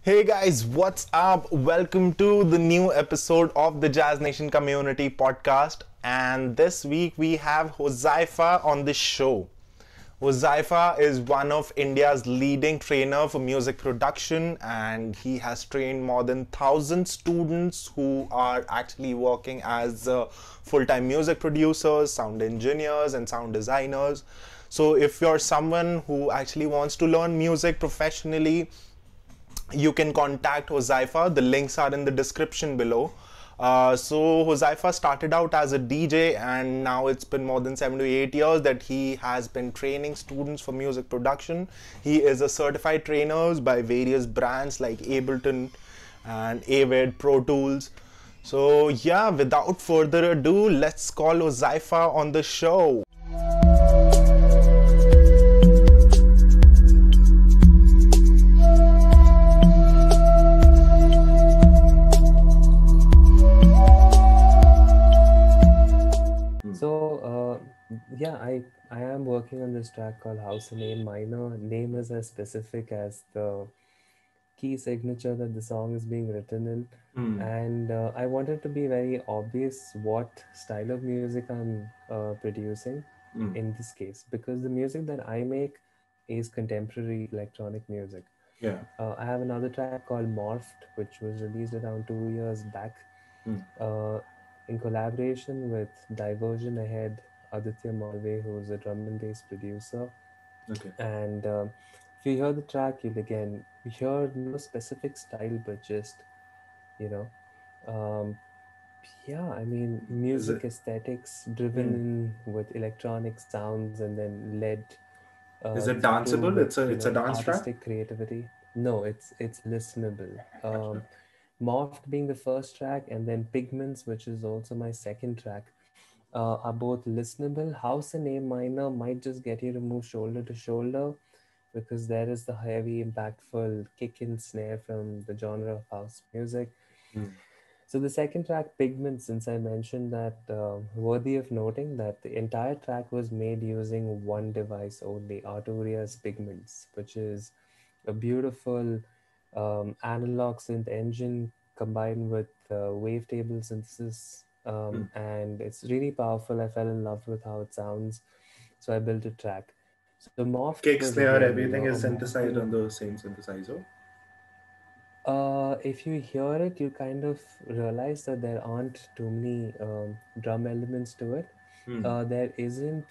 Hey guys, what's up? Welcome to the new episode of the Jazznation Community Podcast. And this week we have Hozaifa on the show. Hozaifa is one of India's leading trainer for music production, and he has trained more than 1,000 students who are actually working as full-time music producers, sound engineers, and sound designers. So if you're someone who actually wants to learn music professionally, you can contact Hozaifa. The links are in the description below. So Hozaifa started out as a DJ, and now it's been more than 7 to 8 years that he has been training students for music production. He is a certified trainer by various brands like Ableton and Avid Pro Tools. So yeah, without further ado, let's call Hozaifa on the show. I am working on this track called House and Name Minor. Name is as specific as the key signature that the song is being written in. And I wanted to be very obvious what style of music I'm producing in this case, because the music that I make is contemporary electronic music. Yeah. I have another track called Morphed, which was released around 2 years back in collaboration with Diversion Ahead, Aditya Malve, who's a drum and bass producer. Okay. And if you hear the track, you'll again hear no specific style, but just, you know, music aesthetics driven in with electronic sounds and then led Is it through danceable? with, It's a dance track? artistic creativity. No, it's listenable. Gotcha. Morphed being the first track, and then Pigments, which is also my second track, are both listenable. House and A minor might just get you to move shoulder to shoulder because there is the heavy, impactful kick and snare from the genre of house music. So the second track, Pigments, since I mentioned that, worthy of noting that the entire track was made using one device only, Arturia's Pigments, which is a beautiful analog synth engine combined with wavetable synthesis, and it's really powerful. I fell in love with how it sounds, so I built a track. So Morphed Kick, was snare, again, everything a is synthesized modern. on the same synthesizer. If you hear it, you kind of realize that there aren't too many drum elements to it. There isn't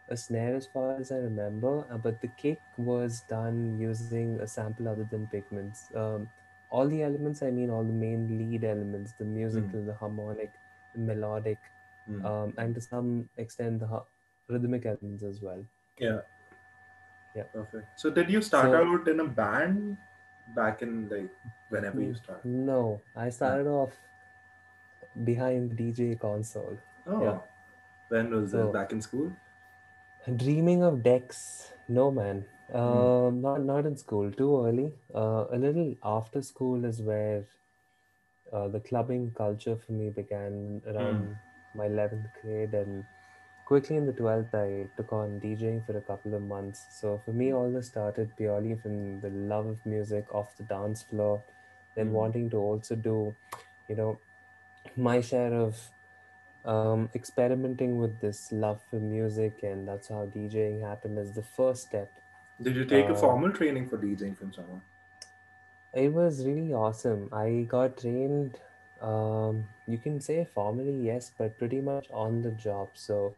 a snare as far as I remember, but the kick was done using a sample other than Pigments. All the elements, I mean, all the main lead elements, the musical, the harmonic, the melodic, and to some extent the rhythmic elements as well. Yeah. Yeah. Perfect. So did you start So out in a band back in like whenever you started? no, I started off behind the DJ console. Yeah. Oh, when was this? So Back in school? dreaming of decks, no man. Not in school. Too early. A little after school is where the clubbing culture for me began around my 11th grade, and quickly in the 12th I took on DJing for a couple of months. So for me, all this started purely from the love of music off the dance floor, then wanting to also do, you know, my share of experimenting with this love for music, and that's how DJing happened as the first step. Did you take a Uh, formal training for DJing from someone? it was really awesome. I got trained, you can say formally, yes, but pretty much on the job. So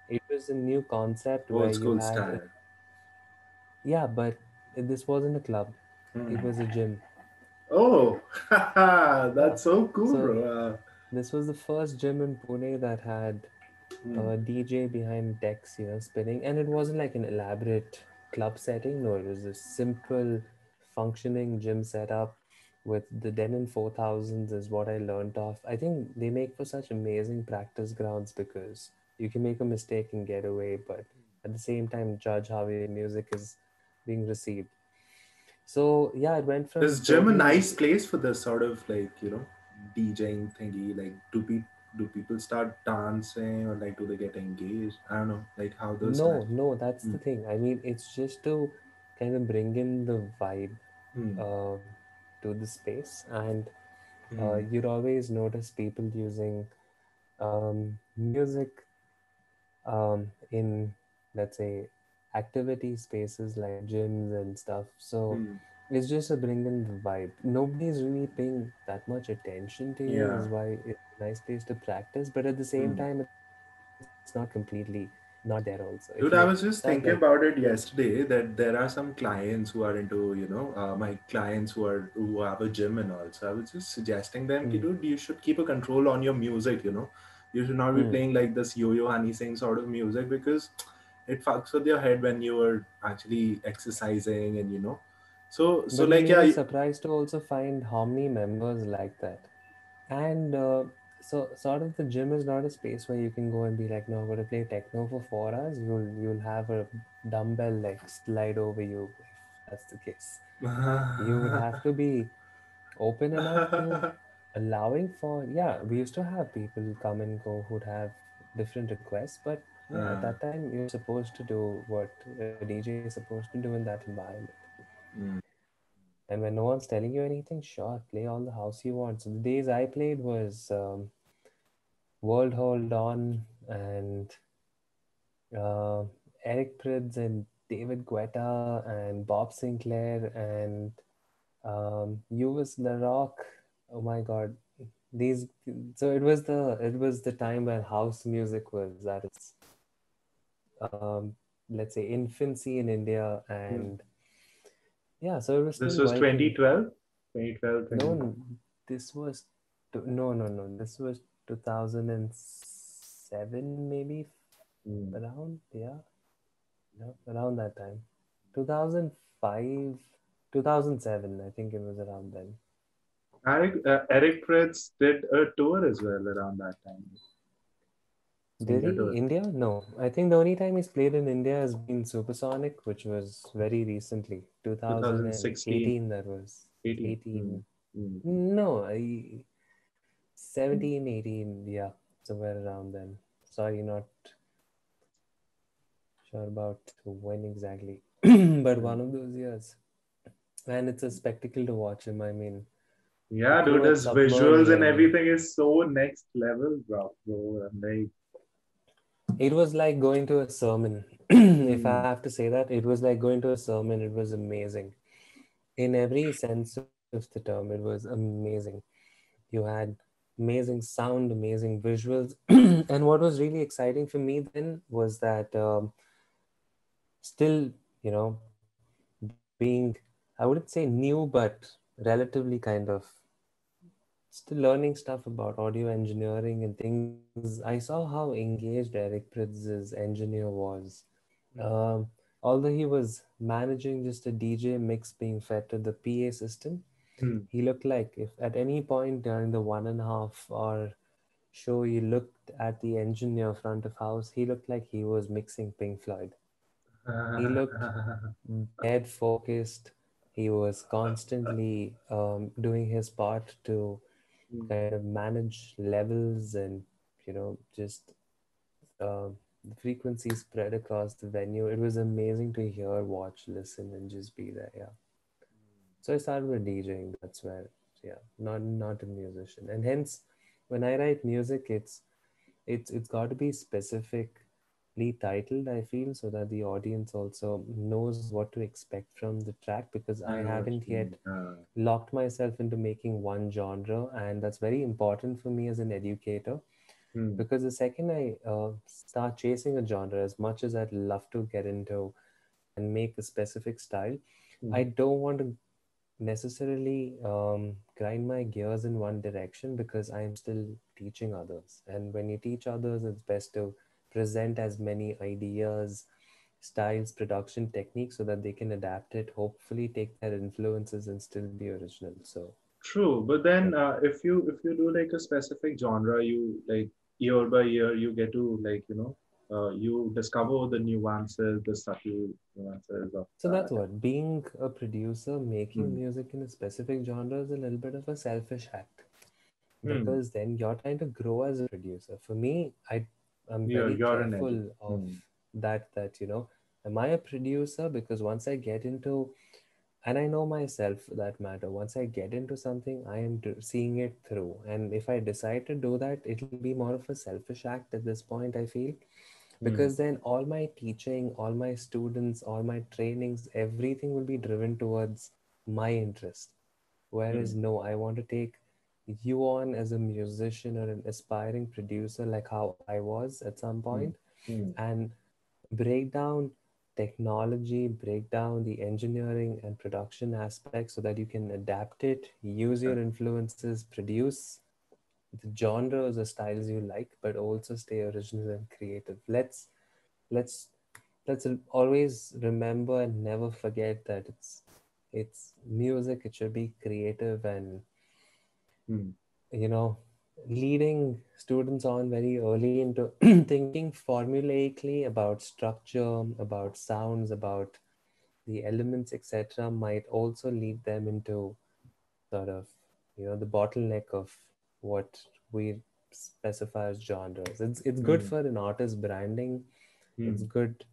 it was a new concept where Old you school had, style. yeah, but this wasn't a club, it was a gym. Oh, Yeah. that's so cool, So bro. this was the first gym in Pune that had a DJ behind decks, spinning. And it wasn't like an elaborate club setting. No, it was a simple functioning gym setup with the Denon 4000s is what I learned off. I think they make for such amazing practice grounds because you can make a mistake and get away, but at the same time judge how your music is being received. So yeah, it went from Is gym a totally. nice place for this sort of like, DJing thingy? Like, do people start dancing or like do they get engaged? I don't know, like how those No, times. no, that's the thing. I mean, it's just to kind of bring in the vibe. Hmm. Um, to the space, and Hmm. you'd always notice people using music in, let's say, activity spaces like gyms and stuff. So Hmm. it's just a bring in the vibe. Nobody's really paying that much attention to you, Yeah. is why it's a nice place to practice. But at the same Hmm. time, it's not completely not there also. If you, Dude, it's I not was just like, thinking about it yesterday that there are some clients who are into, my clients who have a gym and all. So I was just suggesting them, ki, hmm, dude, you should keep a control on your music. You should not be hmm. playing like this yo-yo honey sing sort of music because it fucks with your head when you are actually exercising and. So But like you'll yeah. be surprised to also find how many members like that. And so sort of the gym is not a space where you can go and be like, no, I'm going to play techno for 4 hours. You'll have a dumbbell like slide over you if that's the case. You would have to be open enough to allowing for, yeah, we used to have people come and go who'd have different requests, but yeah, at that time you're supposed to do what a DJ is supposed to do in that environment. Mm. And when no one's telling you anything, sure, play all the house you want. So the days I played was World Hold On and uh, Eric Prydz and David Guetta and Bob Sinclair and Uvis LaRock. Oh my God, these. So it was the time when house music was at its um, let's say infancy in India, Mm. and yeah, so it was This still was working. 2012, 2012, No, 20. this was no. This was 2007 maybe Mm. around, yeah, around that time. 2005, 2007. I think it was around then. Eric Pritz did a tour as well around that time. Did India he tour. India? No, I think the only time he's played in India has been Supersonic, which was very recently, 2016, 2018. That was 18. 18. Mm. No, 17, 18. Yeah, somewhere around then. Sorry, not sure about when exactly, but Mm. one of those years. And it's a spectacle to watch him. I mean, the Yeah, crew dude, at his Submerge, visuals and everything is so next level, bro. I'm like, it was like going to a sermon. If I mm. have to say that, it was like going to a sermon. It was amazing. In every sense of the term, it was amazing. You had amazing sound, amazing visuals. And what was really exciting for me then was that still, you know, being, I wouldn't say new, but relatively kind of still learning stuff about audio engineering and things. I saw how engaged Eric Pritz's engineer was. Although he was managing just a DJ mix being fed to the PA system, Mm. he looked like if at any point during the 1.5 hour show you looked at the engineer front of house, he looked like he was mixing Pink Floyd. He looked dead focused. He was constantly doing his part to kind of manage levels and just uh, the frequency spread across the venue. It was amazing to hear, watch, listen, and just be there. Yeah. So I started with DJing. That's where, yeah, not a musician, and hence, when I write music, it's got to be specifically titled, I feel, so that the audience also knows what to expect from the track, because I I know what haven't you yet mean. locked myself into making one genre, and that's very important for me as an educator, Mm. because the second I start chasing a genre, as much as I'd love to get into and make a specific style, I Mm. don't want to necessarily grind my gears in one direction, because I'm still teaching others. And when you teach others, it's best to present as many ideas, styles, production techniques so that they can adapt it, hopefully take their influences and still be original. So, True, but yeah. then if you do like a specific genre, you like year by year you get to you discover the nuances, the subtle nuances of So that. that's what being a producer, making Hmm. music in a specific genre is a little bit of a selfish act, Hmm. because then you're trying to grow as a producer. For me, I'm very You're an careful edit. of Hmm. that am I a producer? Because once I get into and I know myself for that matter. Once I get into something, I am seeing it through. And if I decide to do that, it'll be more of a selfish act at this point, I feel. Hmm. Because then all my teaching, all my students, all my trainings, everything will be driven towards my interest. Hmm. Whereas, no, I want to take you on as a musician or an aspiring producer, like how I was at some point, Hmm. Hmm. and break down technology, break down the engineering and production aspects so that you can adapt it, use Yeah. your influences, produce the genres or styles you like, but also stay original and creative. Let's let's always remember and never forget that it's music. It should be creative and, Hmm. you know, leading students on very early into thinking formulaically about structure, about sounds, about the elements, etc., might also lead them into sort of, the bottleneck of what we specify as genres. It's good Hmm. for an artist branding. It's Hmm. good,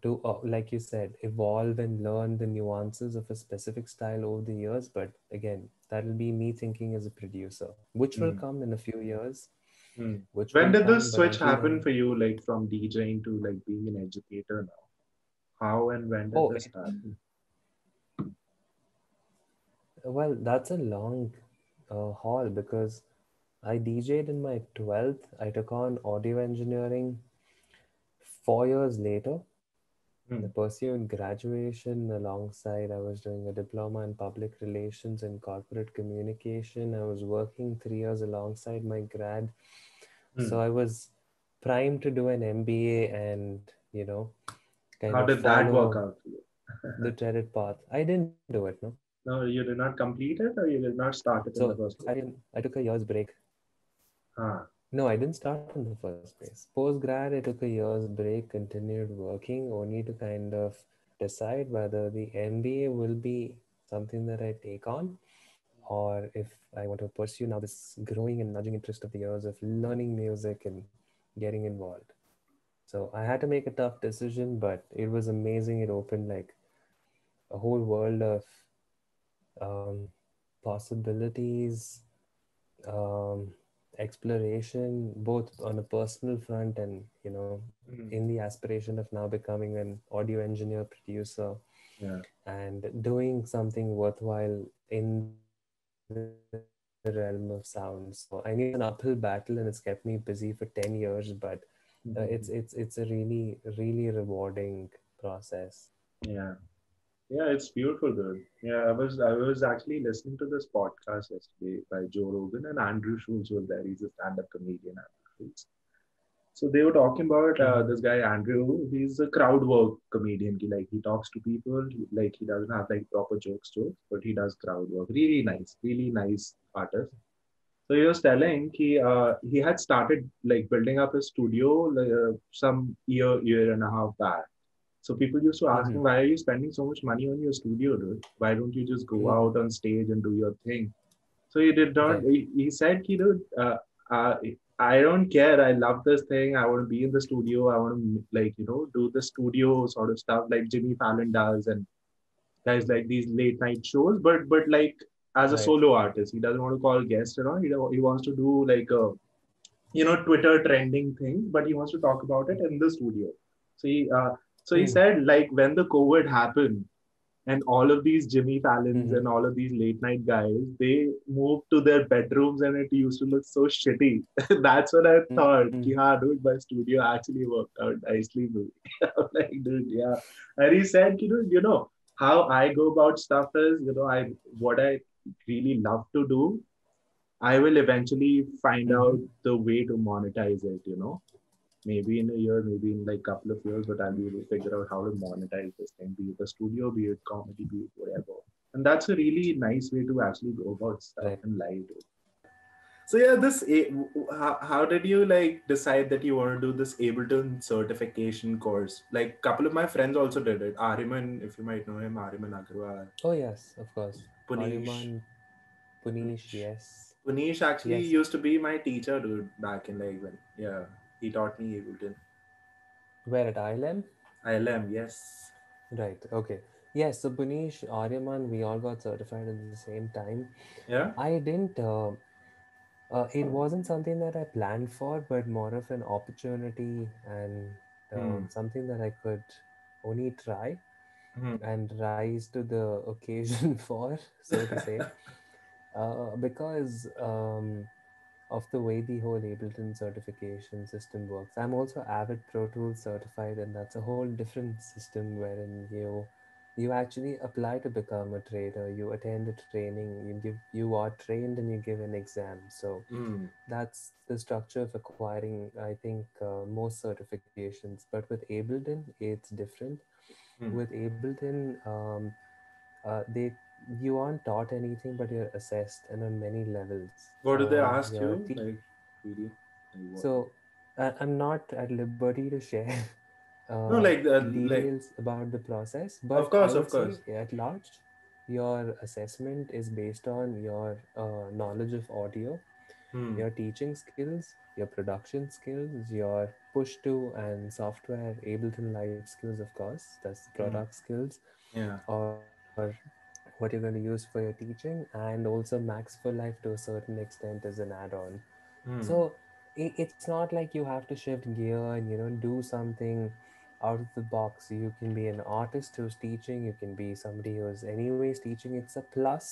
to, like you said, evolve and learn the nuances of a specific style over the years. But again, that'll be me thinking as a producer, which will Hmm. come in a few years, Hmm. which When will did come. this But switch until happen then, for you, like from DJing to like being an educator now? How and when did oh, this happen? well, that's a long haul because I DJ'd in my 12th. I took on audio engineering 4 years later. I Hmm. pursued graduation alongside. I was doing a diploma in public relations and corporate communication. I was working 3 years alongside my grad. Hmm. So I was primed to do an MBA and, kind How of did that work follow out for you? the treaded path. I didn't do it, no. No, you did not complete it, or you did not start it in So the first place? I took a year's break. Ah. No, I didn't start in the first place. Post grad, I took a year's break, continued working only to kind of decide whether the MBA will be something that I take on, or if I want to pursue now this growing and nudging interest of the years of learning music and getting involved. So I had to make a tough decision, but it was amazing. It opened like a whole world of um, possibilities, um, exploration, both on a personal front and, Hmm. in the aspiration of now becoming an audio engineer, producer, Yeah. and doing something worthwhile in the realm of sound. So I knew it was an uphill battle and it's kept me busy for 10 years, but it's a really really rewarding process. Yeah. Yeah, it's beautiful, dude. Yeah, I was actually listening to this podcast yesterday by Joe Rogan, and Andrew Schulz was there. He's a stand-up comedian, Andrew Schulz. So they were talking about Mm-hmm. this guy Andrew. He's a crowd work comedian. Like he talks to people. Like he doesn't have like proper jokes, but he does crowd work. Really nice artist. So he was telling he had started like building up his studio some year and a half back. So people used to ask Mm-hmm. him, why are you spending so much money on your studio, dude? Why don't you just go Mm-hmm. out on stage and do your thing? So he did not. Right. He said, dude, uh, I don't care. I love this thing. I want to be in the studio. I want to like do the studio sort of stuff like Jimmy Fallon does, and guys like these late night shows. But like as a Right. solo artist, he doesn't want to call guests and all. He wants to do like a Twitter trending thing, but he wants to talk about it in the studio. So he Mm-hmm. said like when the COVID happened and all of these Jimmy Fallons Mm-hmm. and all of these late night guys, they moved to their bedrooms and it used to look so shitty. That's what I thought. Mm-hmm. Ki, haan, dude, my studio actually worked out nicely. I'm like, dude, yeah. And he said, how I go about stuff is, what I really love to do I will eventually find Mm-hmm. out the way to monetize it. Maybe in a year, maybe in like a couple of years, but I'll be able to figure out how to monetize this thing, be it a studio, be it comedy, be it whatever. And that's a really nice way to actually go about stuff Right. and live it. So yeah, how did you like decide that you want to do this Ableton certification course? Like a couple of my friends also did it. Ariman, if you might know him, Ariman Agarwal, Oh yes, of course. Punish, Ariman, Punish, Punish. yes. Punish actually Yes. used to be my teacher, dude, back in like when, yeah, he taught me Ableton. Where at ILM? ILM, yes. Right. Okay. Yes, so Bunish, Aryaman, we all got certified at the same time. Yeah. I didn't, it wasn't something that I planned for, but more of an opportunity and Hmm. something that I could only try Hmm. and rise to the occasion for, so to say, because of the way the whole Ableton certification system works. I'm also Avid Pro Tools certified, and that's a whole different system wherein you actually apply to become a trader. You attend a training, you are trained, and you give an exam. So Hmm. that's the structure of acquiring, I think, most certifications. But with Ableton, it's different. Hmm. With Ableton, they you aren't taught anything, but you're assessed, and on many levels. What did they ask Your you? Like, really? Like what? so I'm not at liberty to share No, like, details about the process, of but I course, of would say course. at large, your assessment is based on your knowledge of audio, Hmm. your teaching skills, your production skills, your push to and software Ableton Live skills, of course, that's the Hmm. product skills, Yeah. or what you're going to use for your teaching, and also Max for Life to a certain extent as an add-on. Hmm. So it's not like you have to shift gear and do something out of the box. You can be an artist who's teaching, you can be somebody who's anyways teaching. It's a plus,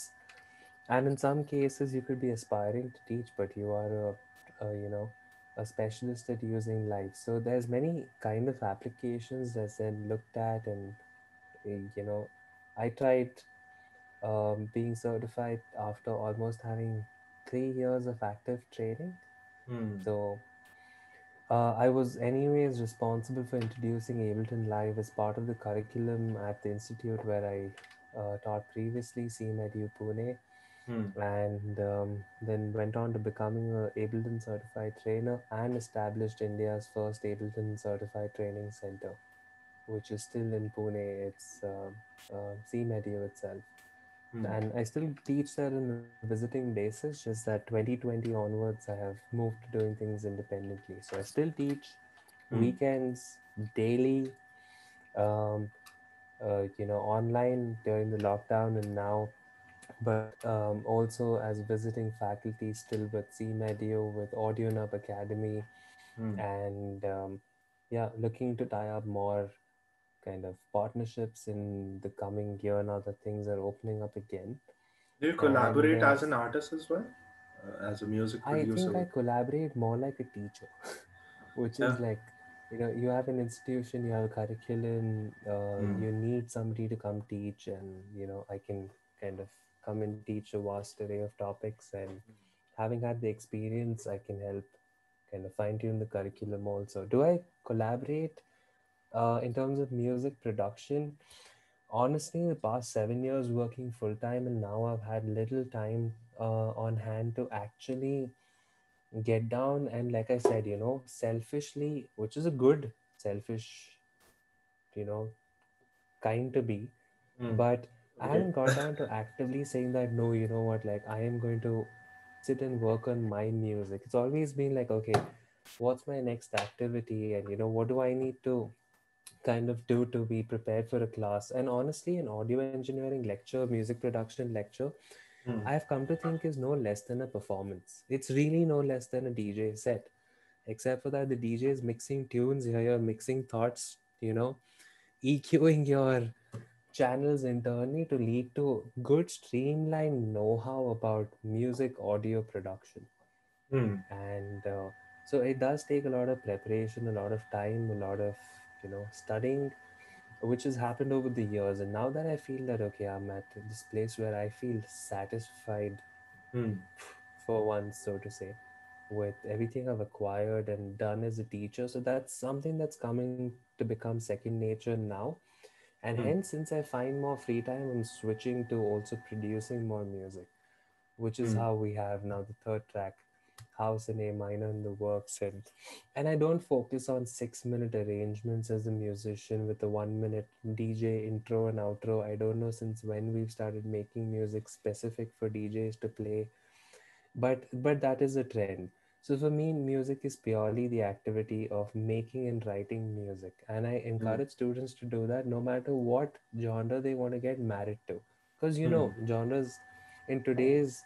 and in some cases you could be aspiring to teach, but you are a specialist at using live. So there's many kind of applications that's then looked at, and you know I tried being certified after almost having 3 years of active training. Hmm. So I was anyways responsible for introducing Ableton Live as part of the curriculum at the institute where I taught previously, CMEDU Pune, Hmm. and then went on to becoming a Ableton certified trainer and established India's first Ableton certified training center, which is still in Pune. It's CMEDU itself. Hmm. And I still teach there on a visiting basis, just that 2020 onwards, I have moved to doing things independently. So I still teach Hmm. weekends, daily, um, online during the lockdown and now, but also as visiting faculty still with CMedio, with AudioNub Academy, Hmm. and yeah, looking to tie up more kind of partnerships in the coming year now that things are opening up again. Do you And collaborate as an artist as well? As a music I think producer? I collaborate more like a teacher, which Yeah. is like, you have an institution, you have a curriculum, Hmm. you need somebody to come teach, and I can kind of come and teach a vast array of topics. And having had the experience, I can help kind of fine tune the curriculum also. Do I collaborate in terms of music production? Honestly, the past 7 years working full time, and now I've had little time on hand to actually get down and, like I said, selfishly, which is a good selfish, you know kind to be, Hmm. but I Okay. haven't got down to actively saying that, no, you know what, like, I am going to sit and work on my music. It's always been like, okay, what's my next activity, and what do I need to kind of do to be prepared for a class. And honestly, an audio engineering lecture, music production lecture, Hmm. I have come to think is no less than a performance. It's really no less than a DJ set. Except for that, the DJ is mixing tunes, here you're mixing thoughts, EQing your channels internally to lead to good streamlined know-how about music audio production. Hmm. And so it does take a lot of preparation, a lot of time, a lot of studying, which has happened over the years. And now that I feel that, okay, I'm at this place where I feel satisfied Hmm. for once, so to say, with everything I've acquired and done as a teacher. So that's something that's coming to become second nature now. And Hmm. hence, since I find more free time, I'm switching to also producing more music, which is Hmm. how we have now the third track, House in A minor in the works. And I don't focus on 6-minute arrangements as a musician with a 1-minute DJ intro and outro. I don't know since when we've started making music specific for DJs to play, but that is a trend. So for me, music is purely the activity of making and writing music. And I Hmm. encourage students to do that no matter what genre they want to get married to. Because Hmm. genres in today's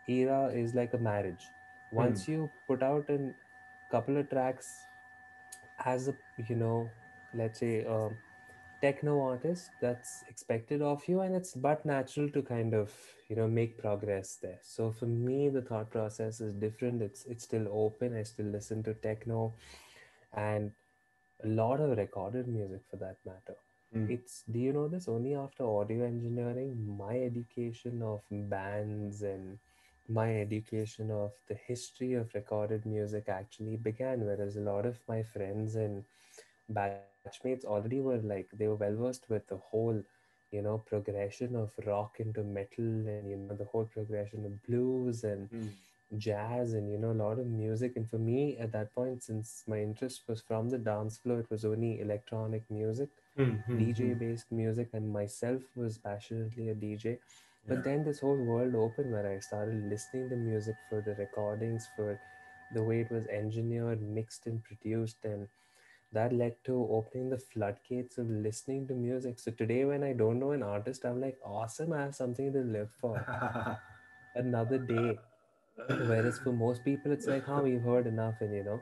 era is like a marriage. Hmm. Once you put out a couple of tracks as a, let's say, techno artist, that's expected of you, and it's but natural to kind of make progress there. So for me, the thought process is different. It's still open. I still listen to techno and a lot of recorded music for that matter. Hmm. It's, do you know this, only after audio engineering my education of bands and my education of the history of recorded music actually began, whereas a lot of my friends and batchmates already were like, they were well versed with the whole progression of rock into metal, and the whole progression of blues and Hmm. jazz, and a lot of music. And for me at that point, since my interest was from the dance floor, it was only electronic music, Hmm. Hmm. Hmm. DJ based music, and myself was passionately a DJ. But Yeah. then this whole world opened where I started listening to music for the recordings, for the way it was engineered, mixed and produced, and that led to opening the floodgates of listening to music. So today, when I don't know an artist, I'm like, awesome, I have something to live for. Another day. Whereas for most people, it's like, huh, we've heard enough, and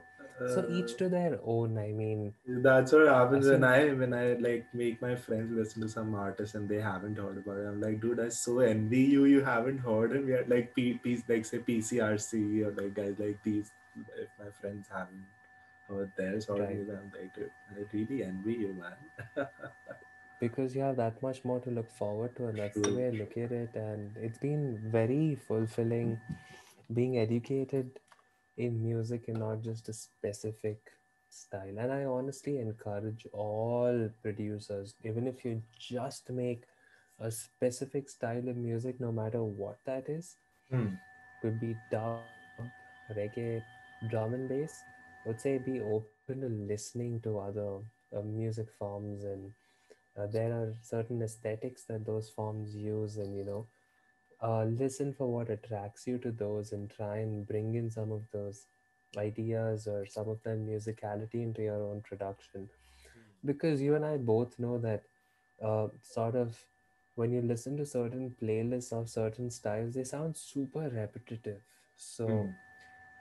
So each to their own. I mean, That's what happens when Asim, I like make my friends listen to some artist and they haven't heard about it. I'm like, dude, I so envy you. You haven't heard him yet. Like like say PCRC or like guys like these. If my friends haven't heard their sort of right. music, I'm like, dude, I really envy you, man. Because you have that much more to look forward to, and that's the True. way I look at it. And it's been very fulfilling being educated in music and not just a specific style. And I honestly encourage all producers, even if you just make a specific style of music, no matter what that is, Hmm. could be dub, reggae, drum and bass, I would say be open to listening to other music forms. And there are certain aesthetics that those forms use, and listen for what attracts you to those, and try and bring in some of those ideas or some of that musicality into your own production. Because you and I both know that sort of when you listen to certain playlists of certain styles, they sound super repetitive. Hmm.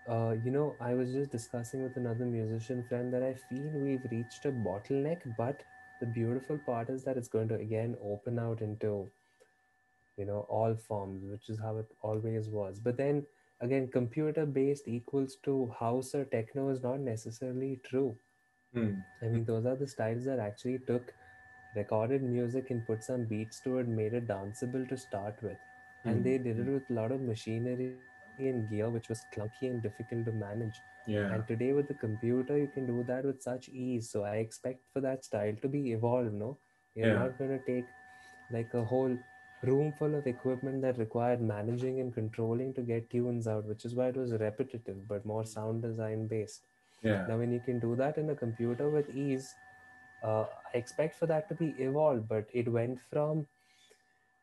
So I was just discussing with another musician friend that I feel we've reached a bottleneck, but the beautiful part is that it's going to again open out into all forms, which is how it always was. But then again, computer based equals to house or techno is not necessarily true. Hmm. I mean, those are the styles that actually took recorded music and put some beats to it, made it danceable to start with. And Hmm. they did it with a lot of machinery and gear, which was clunky and difficult to manage. And Yeah. today, with the computer, you can do that with such ease. So I expect for that style to be evolved, no? You're Yeah. not going to take like a whole room full of equipment that required managing and controlling to get tunes out, which is why it was repetitive but more sound design based. Yeah. Now, when you can do that in a computer with ease, I expect for that to be evolved, but it went from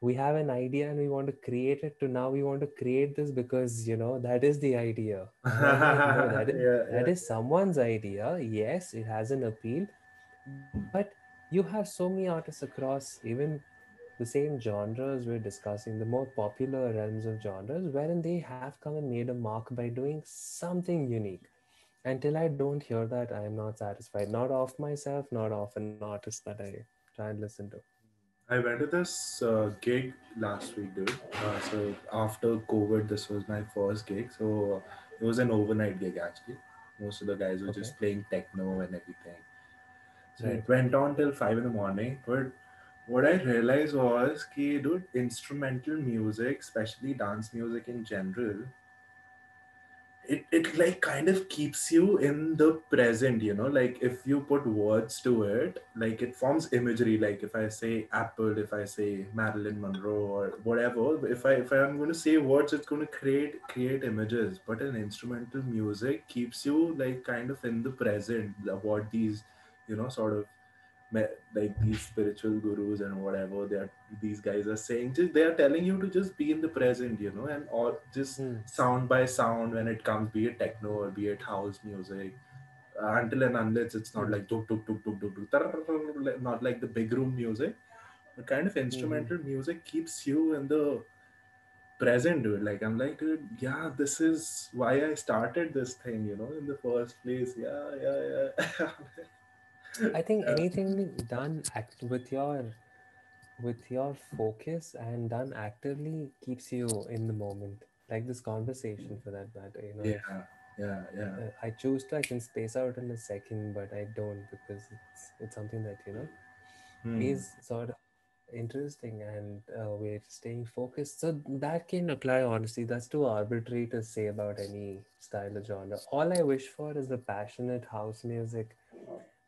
we have an idea and we want to create it to now we want to create this because that is the idea. And I'm like, no, that is Yeah. that Yeah. is someone's idea. Yes, it has an appeal, but you have so many artists across even the same genres we're discussing, the more popular realms of genres, wherein they have come and made a mark by doing something unique. Until I don't hear that, I am not satisfied. Not of myself, not of an artist that I try and listen to. I went to this gig last week, dude. So after COVID, this was my first gig. So it was an overnight gig actually. Most of the guys were Okay. just playing techno and everything. So it Right. went on till 5 in the morning. But what I realized was, ki, dude, instrumental music, especially dance music in general, it like kind of keeps you in the present, like if you put words to it, like it forms imagery. Like if I say apple, if I say Marilyn Monroe or whatever, if I'm going to say words, it's going to create images. But an instrumental music keeps you like kind of in the present, what these sort of like these spiritual gurus and whatever these guys are saying, just they are telling you to just be in the present, and or just Hmm. sound by sound when it comes, be it techno or be it house music, until and unless it's not Hmm. like tuk tuk tuk tuk tuk tuk, not like the big room music. The kind of Hmm. instrumental music keeps you in the present, dude. Like I'm like, dude, yeah, this is why I started this thing, in the first place. Yeah, yeah, yeah. I think Yeah. anything done with your focus and done actively keeps you in the moment. Like this conversation, for that matter. If Yeah, yeah, yeah. I choose to, I can space out in a second, but I don't because it's something that Hmm. is sort of interesting, and we're staying focused. So that can apply honestly. That's too arbitrary to say about any style or genre. All I wish for is a passionate house music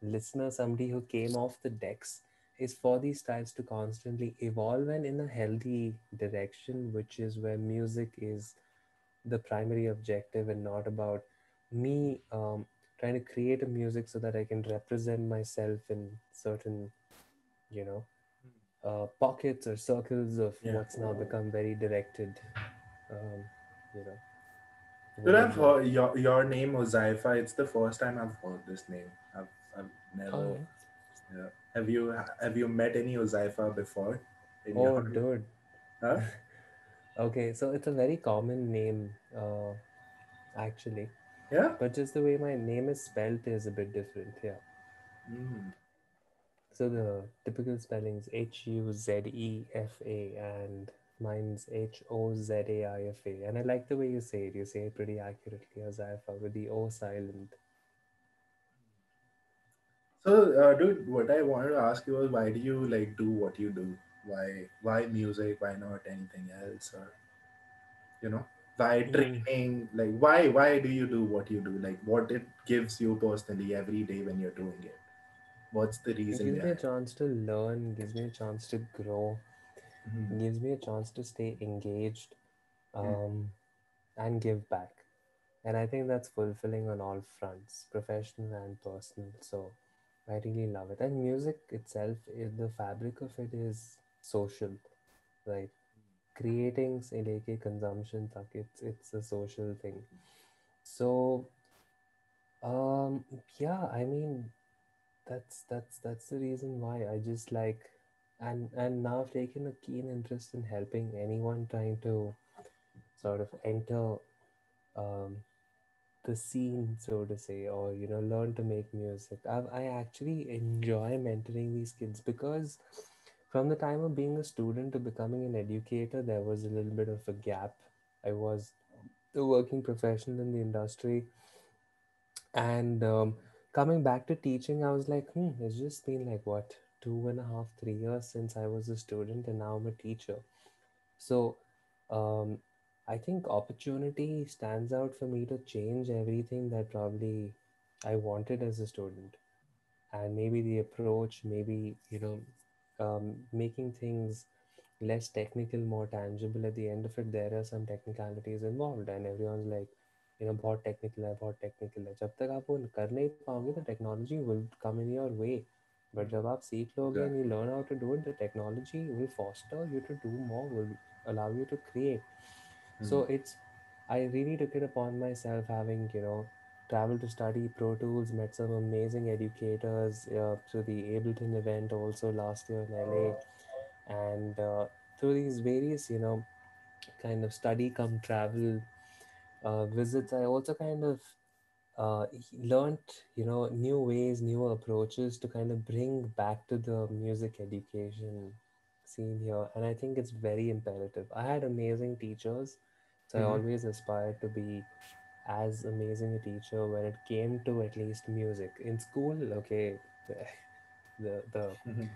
listener, somebody who came off the decks, is for these styles to constantly evolve and in a healthy direction, which is where music is the primary objective and not about me trying to create a music so that I can represent myself in certain, you know, pockets or circles of Yeah. what's now become very directed, um, you know, Dude, I've ways of. heard your name Hozaifa. It's the first time I've heard this name. I've All never. right. Yeah. Have you met any Hozaifa before in Oh, your dude. huh? Okay, so it's a very common name, actually. Yeah. But just the way my name is spelt is a bit different. Yeah. Mm. So the typical spellings Huzefa, and mine's Hozaifa. And I like the way you say it. You say it pretty accurately, Hozaifa, with the O silent. So, dude, what I wanted to ask you was, why do you like do what you do? Why music? Why not anything else? Or you know, why Mm. training? Like, why do you do what you do? Like, what it gives you personally every day when you're doing it? What's the It reason gives me a behind it? chance to learn, gives me a chance to grow, Mhm. gives me a chance to stay engaged, Mhm. um, and give back. And I think that's fulfilling on all fronts, professional and personal. So I really love it. And music itself, the fabric of it is social, right? Creating से लेके consumption तक, it's a social thing. So um yeah, I mean that's the reason why I just like, and now I've taken a keen interest in helping anyone trying to sort of enter um the scene, so to say, or learn to make music. I actually enjoy mentoring these kids because from the time of being a student to becoming an educator, there was a little bit of a gap. I was a working professional in the industry, and coming back to teaching, I was like, it's just been like what, 2.5, 3 years since I was a student, and now I'm a teacher. So um, I think opportunity stands out for me to change everything that probably I wanted as a student. And maybe the approach, maybe, making things less technical, more tangible. At the end of it, there are some technicalities involved, and everyone's like, बहुत technical है, बहुत technical है. जब तक आप वो कर नहीं पाओगे, the technology will come in your way. But जब आप सीख लोगे and you Exactly. learn how to do it, the technology will foster you to do more, will allow you to create. Hmm. So I really took it upon myself, having traveled to study Pro Tools, met some amazing educators through the Ableton event also last year in LA, and through these various kind of study come travel visits, I also kind of learned new ways, new approaches to kind of bring back to the music education scene here, and I think it's very imperative. I had amazing teachers, so I Mhm. always aspired to be as amazing a teacher when it came to at least music in school. Okay, the Mhm.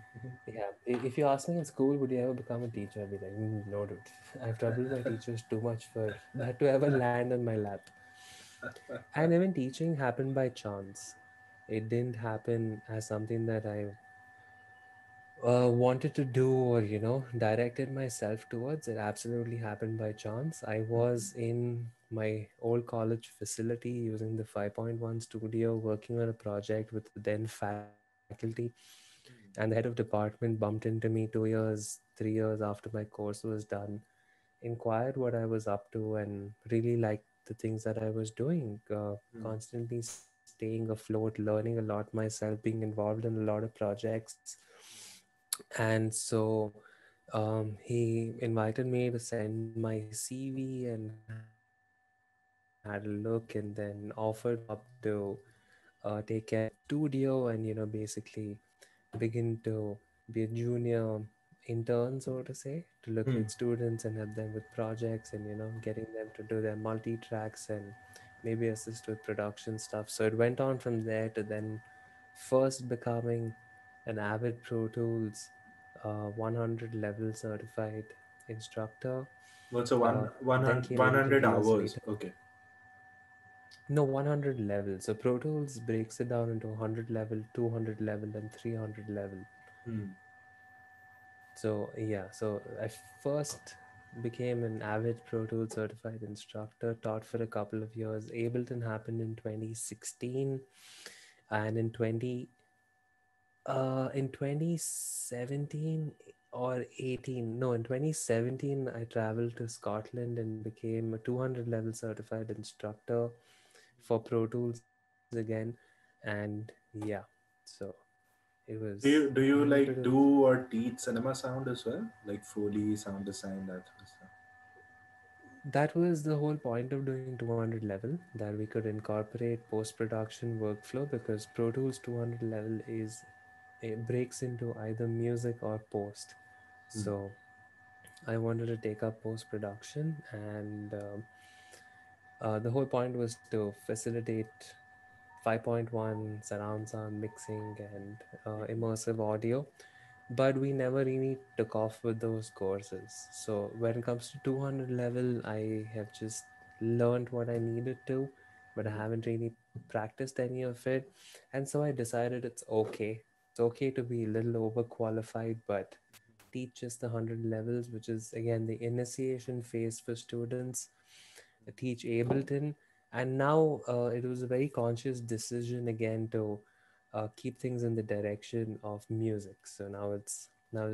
yeah, if you ask me in school, would you ever become a teacher? I'd be like, no, dude. I've troubled my teachers too much for that to ever land on my lap. And even teaching happened by chance. It didn't happen as something that I wanted to do or, directed myself towards. It absolutely happened by chance. I was in my old college facility using the 5.1 studio, working on a project with the then faculty. And the head of department bumped into me 2 years, 3 years after my course was done, inquired what I was up to, and really liked the things that I was doing. Constantly staying afloat, learning a lot myself, being involved in a lot of projects. And so he invited me to send my CV and had a look, and then offered me a job to take care of his studio and, basically begin to be a junior intern, so to say, to look at students and help them with projects and, getting them to do their multi-tracks and maybe assist with production stuff. So it went on from there to then first becoming an avid Pro Tools 100 level certified instructor. What's a Then came 100 Ableton 2 years hours? later. Okay. No, 100 levels. So Pro Tools breaks it down into 100 level, 200 level, and 300 level. Hmm. So yeah, so I first became an avid Pro Tools certified instructor, taught for a couple of years. Ableton happened in 2016, and in 2017 or 18, no, in 2017, I traveled to Scotland and became a 200 level certified instructor for Pro Tools again. And yeah, so it was Do a you little bit like of do or teach cinema sound as well, like Foley, sound design, that sort of stuff? that was the whole point of doing 200 level, that we could incorporate post production workflow, because Pro Tools 200 level is it breaks into either music or post. Hmm. So I wanted to take up post production, and the whole point was to facilitate 5.1 surround sound mixing and immersive audio, but we never really took off with those courses. So when it comes to 200 level, I have just learned what I needed to, but I haven't really practiced any of it. And so I decided it's okay. It's okay to be a little overqualified, but teach just the 100 levels, which is again the initiation phase for students. Teach Ableton, and now it was a very conscious decision again to keep things in the direction of music. So now it's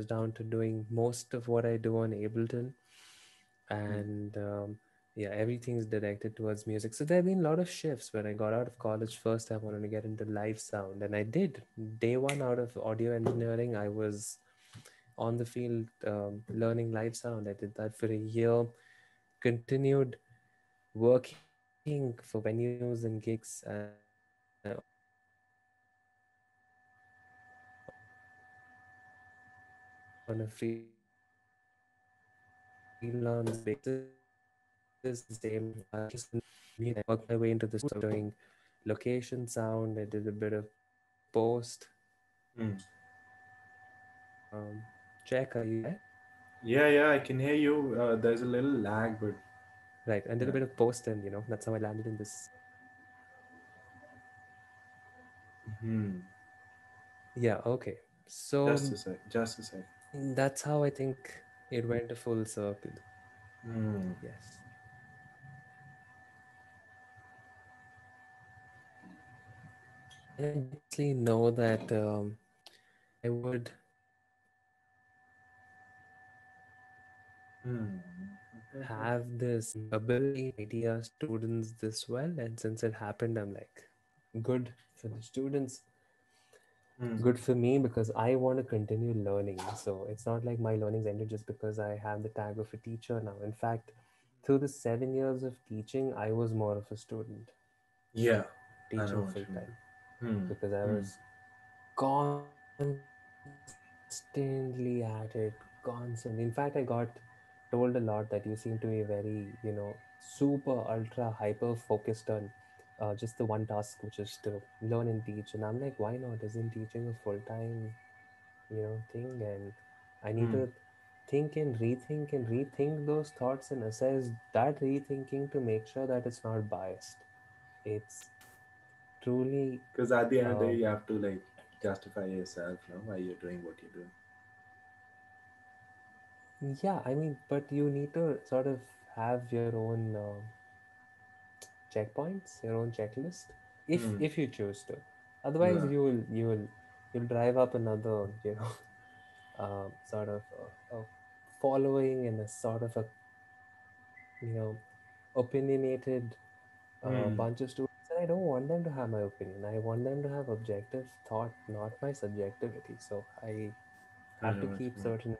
down to doing most of what I do on Ableton, Hmm. and yeah, everything's directed towards music. So there have been a lot of shifts. When I got out of college, first I wanted to get into live sound, and I did. Day one out of audio engineering, I was on the field learning live sound. I did that for a year, continued working for venues and gigs on a freelance basis, and then same. I just worked my way into the studio. So doing location sound. I did a bit of post. Hmm. Check, are you there? Yeah, yeah, I can hear you. There's a little lag, but Right, and did a yeah. bit of post, and that's how I landed in this. Hmm. Yeah, okay. Just So a sec. Just a sec. that's how I think it went a full circle. Hmm. Yes. And I did honestly know that I would Hmm. have this ability to idea students this well. And since it happened, I'm like, good for the students, Hmm. good for me, because I want to continue learning. So it's not like my learning's ended just because I have the tag of a teacher now. In fact, through the 7 years of teaching, I was more of a student Yeah, I know teaching what full you time, mean. because I Hmm. Hmm. was constantly at it, constantly. In fact, I got told a lot that you seem to be very, super ultra hyper focused on just the one task, which is to learn and teach. And I'm like, why not? Isn't teaching a full time, thing? And I need Hmm. to think and rethink those thoughts and assess that rethinking to make sure that it's not biased. It's truly Because at the end of the day, uh, you have to like justify yourself, why you're doing what you're doing. yeah, I mean, but you need to sort of have your own checkpoints, your own checklist, if Hmm. if you choose to. Otherwise, Yeah. you will. you'll drive up another, sort of a following and a sort of a, you know, opinionated Hmm. bunch of students. And I don't want them to have my opinion. I want them to have objective thought, not my subjectivity. So I I have to know what keep you mean. certain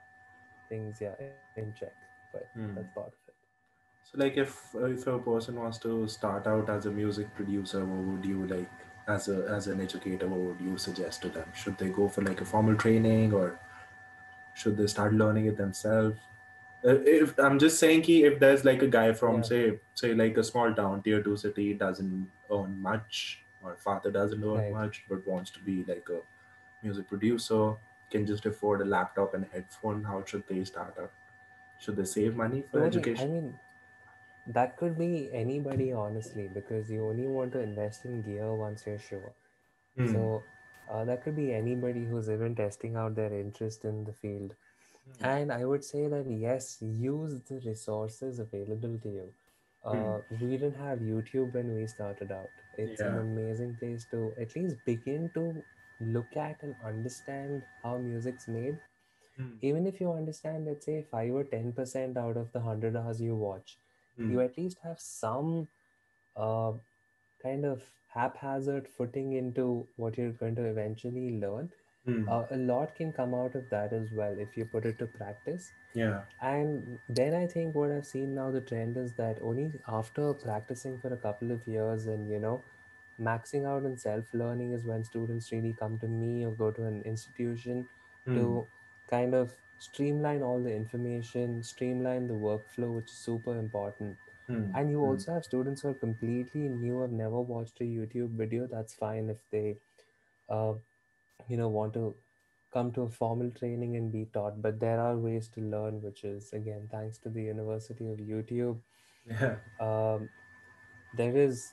things, yeah, in check. But that's part Hmm. of it. So, like, if a person wants to start out as a music producer, what would you like as an educator? What would you suggest to them? Should they go for like a formal training, or should they start learning it themselves? If I'm just saying, ki, if there's like a guy from Yeah, say like a small town, tier two city, doesn't earn much, or father doesn't earn right. much, but wants to be like a music producer, can just afford a laptop and a headphone. How should they start out? Should they save money for Totally. I education? mean, that could be anybody, honestly, because you only want to invest in gear once you're sure. Hmm. So that could be anybody who's even testing out their interest in the field. And I would say that yes, use the resources available to you. Hmm. We didn't have YouTube when we started out. It's an Yeah. amazing place to at least begin to look at and understand how music's made. Hmm. Even if you understand, let's say, 5 or 10% out of the 100 hours you watch, Hmm. you at least have some uh, kind of haphazard footing into what you're going to eventually learn. Hmm. A lot can come out of that as well if you put it to practice. Yeah. And then I think what I've seen now, the trend is that only after practicing for a couple of years and, maxing out in self learning is when students really come to me or go to an institution Hmm. to kind of streamline all the information, streamline the workflow, which is super important. Hmm. And you Hmm. also have students who are completely new, have never watched a YouTube video. That's fine if they, uh, want to come to a formal training and be taught. But there are ways to learn, which is again thanks to the University of YouTube. Yeah. Um, there is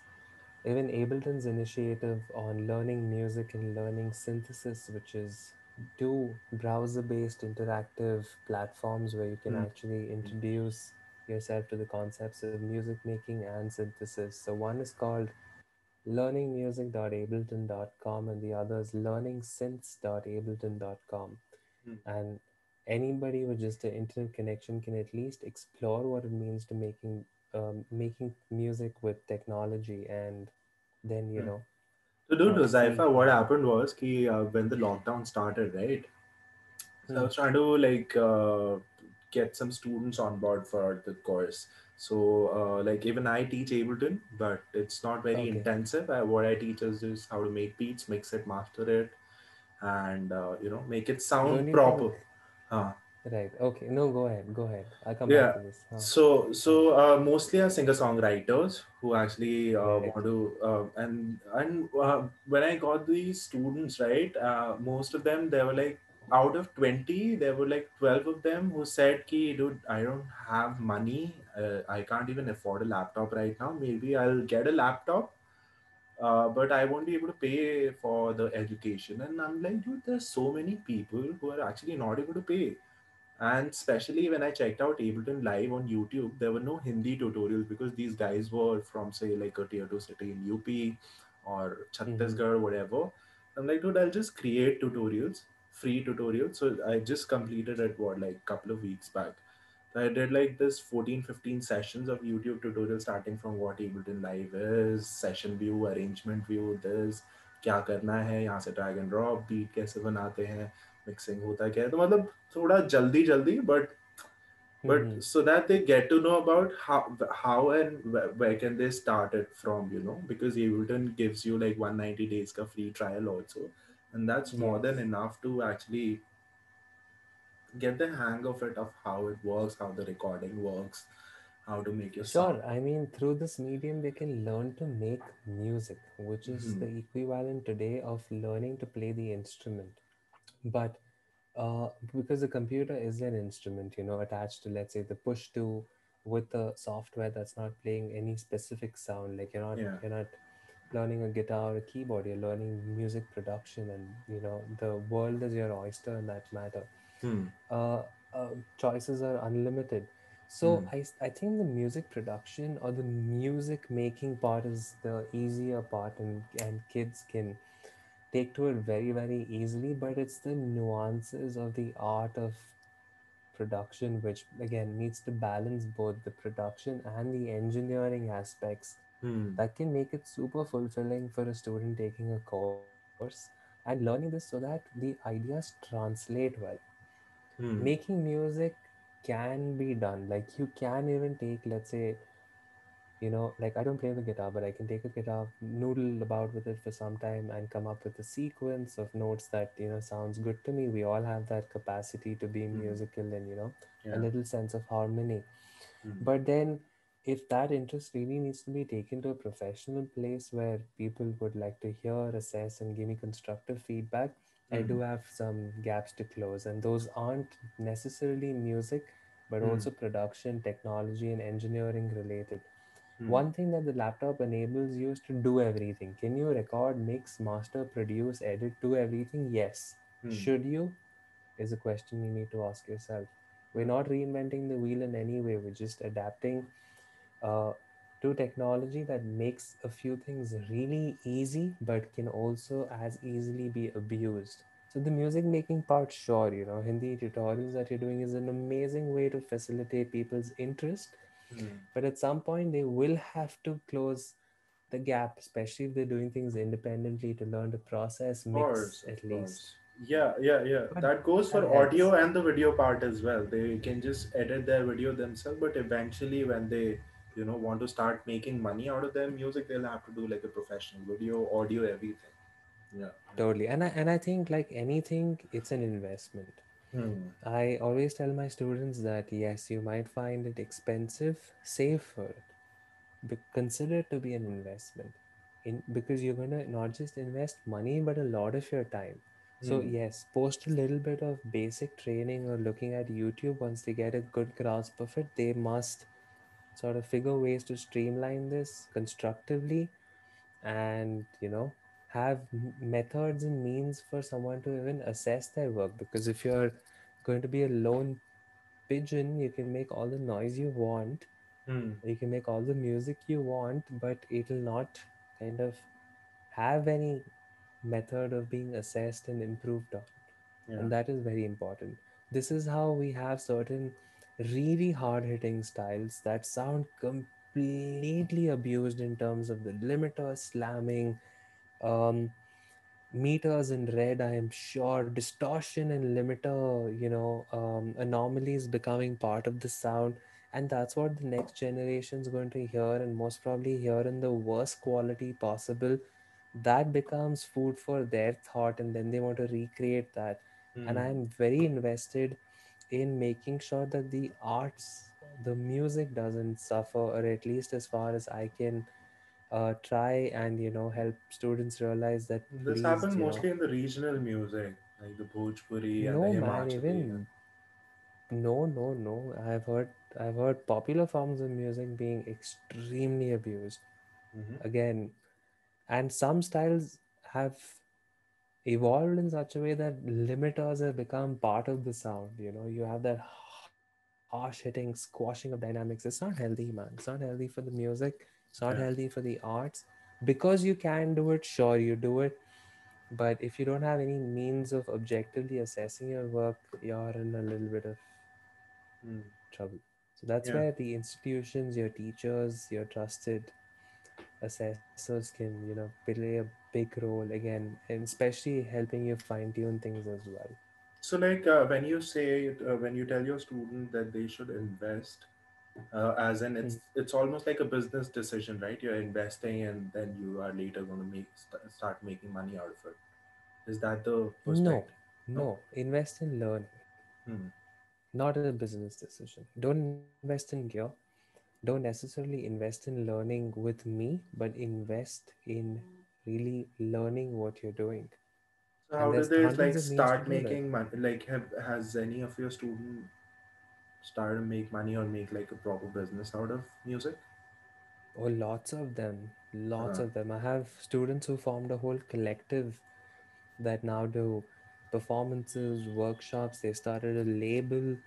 even Ableton's initiative on learning music and learning synthesis, which is two browser-based interactive platforms where you can Hmm. actually introduce yourself to the concepts of music making and synthesis. So one is called learningmusic.ableton.com and the other is learningsynths.ableton.com. Hmm. And anybody with just an internet connection can at least explore what it means to making music with technology, and then Hmm. So, dude, see Hozaifa, what how. happened was ki, when the lockdown started, right? So I Hmm, was trying to like get some students on board for the course. So like even I teach Ableton, but it's not very okay, intensive. What I teach is just how to make beats, mix it, master it, and make it sound don't you proper. think? Huh. Right, okay, no, go ahead, I'll come back Yeah. to this. So Huh. mostly are singer songwriters who actually Right. want to and when I got these students, right, most of them, they were like, out of 20 there were like 12 of them who said ki, dude, I don't have money, I can't even afford a laptop right now, maybe I'll get a laptop, but I won't be able to pay for the education. And I'm like, dude, there's so many people who are actually not able to pay. And especially when I checked out Ableton live on YouTube, there were no Hindi tutorials because these guys were from, say, like a tier 2 city in UP or Mm-hmm. Chhattisgarh, whatever. I'm like, dude, I'll just create tutorials, free tutorials. So I just completed it, what, like couple of weeks back. So I did like this 14, 15 sessions of YouTube tutorials starting from what Ableton Live is, session view, arrangement view, this, क्या करना है यहाँ से drag and drop, beat कैसे बनाते हैं, mixing होता क्या है, तो मतलब थोड़ा जल्दी जल्दी, but Mm-hmm. so that they get to know about how and where can they start it from, because Ableton gives you like 190 days ka free trial also, and that's more than Yes. enough to actually get the hang of it, of how it works, how the recording works, how to make your sound. Sure, I mean, through this medium, they can learn to make music, which is Hmm. the equivalent today of learning to play the instrument. But because the computer is an instrument, attached to, let's say, the push to with the software that's not playing any specific sound. Like Yeah. you're not learning a guitar or a keyboard. You're learning music production, and the world is your oyster in that matter. Hmm. uh, Choices are unlimited. Hmm. So I think the music production or the music making part is the easier part, and kids can take to it very, very easily, but it's the nuances of the art of production which again needs to balance both the production and the engineering aspects Hmm. that can make it super fulfilling for a student taking a course and learning this so that the ideas translate well. Hmm. Making music can be done, like you can even take, let's say, like I don't play the guitar, but I can take a guitar, noodle about with it for some time, and come up with a sequence of notes that, sounds good to me. We all have that capacity to be Hmm. musical and, a Yeah. little sense of harmony. Hmm. But then, if that interest really needs to be taken to a professional place where people would like to hear, assess, and give me constructive feedback, I Hmm. do have some gaps to close. And those aren't necessarily music, but Hmm. also production, technology, and engineering related. Hmm. One thing that the laptop enables you is to do everything. Can you record, mix, master, produce, edit, do everything? Yes. Hmm. Should you? Is a question you need to ask yourself. We're Yeah. not reinventing the wheel in any way, we're just adapting uh, to technology that makes a few things really easy but can also as easily be abused. So, the music making part, sure, Hindi tutorials that you're doing is an amazing way to facilitate people's interest, Hmm. but at some point, they will have to close the gap, especially if they're doing things independently to learn to process, mix Of at least. course. Yeah, yeah, yeah. But That goes for that audio helps. and the video part as well. They can just edit their video themselves, but eventually, when they, want to start making money out of their music, they'll have to do like a professional video, audio, everything. Yeah. Totally. And I think like anything, it's an investment. Hmm. I always tell my students that yes, you might find it expensive, save for it. Consider it to be an investment because you're going to not just invest money but a lot of your time. So Hmm. yes, post a little bit of basic training or looking at YouTube. Once they get a good grasp of it, they must sort of figure ways to streamline this constructively and have methods and means for someone to even assess their work. Because if you're going to be a lone pigeon, you can make all the noise you want, Hmm. you can make all the music you want, but it'll not kind of have any method of being assessed and improved on. Yeah. And that is very important. This is how we have certain really hard hitting styles that sound completely abused in terms of the limiter slamming, um, meters in red, I am sure, distortion and limiter, anomalies becoming part of the sound. And that's what the next generation is going to hear, and most probably hear in the worst quality possible. That becomes food for their thought, and then they want to recreate that. And Hmm. I'm very invested in making sure that the arts, the music doesn't suffer, or at least as far as I can try and help students realize that, This please, happens mostly in the regional music, like the Bhojpuri and the no man, Himachali. even no, I've heard popular forms of music being extremely abused Mm-hmm. again. And some styles have evolved in such a way that limiters have become part of the sound. You have that harsh hitting squashing of dynamics. It's not healthy, man. It's not healthy for the music. It's not Yeah. healthy for the arts. Because you can do it, sure, you do it. But if you don't have any means of objectively assessing your work, you're in a little bit of Hmm. trouble. So that's Yeah. where the institutions, your teachers, your trusted assessors can, play a big role again, and especially helping you fine tune things as well. So, like when you tell your student that they should invest, as in it's almost like a business decision, right? You're investing, and then you are later going to start making money out of it. Is that the No, perspective? No. no, invest in learning, Hmm. not a business decision. Don't invest in gear. Don't necessarily invest in learning with me, but invest in really learning what you're doing. So, And how do there's they hundreds like of means to start do that. making money? Like, has any of your student started to make money or make like a proper business out of music? Oh, lots of them. Lots Uh, of them. I have students who formed a whole collective that now do performances, workshops. They started a label.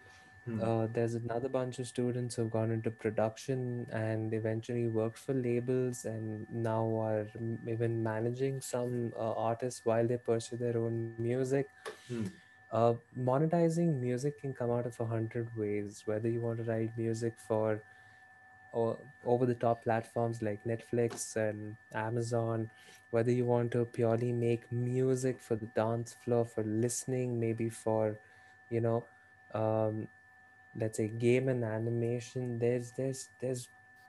Hmm. There's another bunch of students who've gone into production and eventually worked for labels and now are even managing some artists while they pursue their own music. Hmm. Monetizing music can come out of 100 ways, whether you want to write music for over the top platforms like Netflix and Amazon, whether you want to purely make music for the dance floor, for listening, maybe for, you know, um, let's say game and animation. There's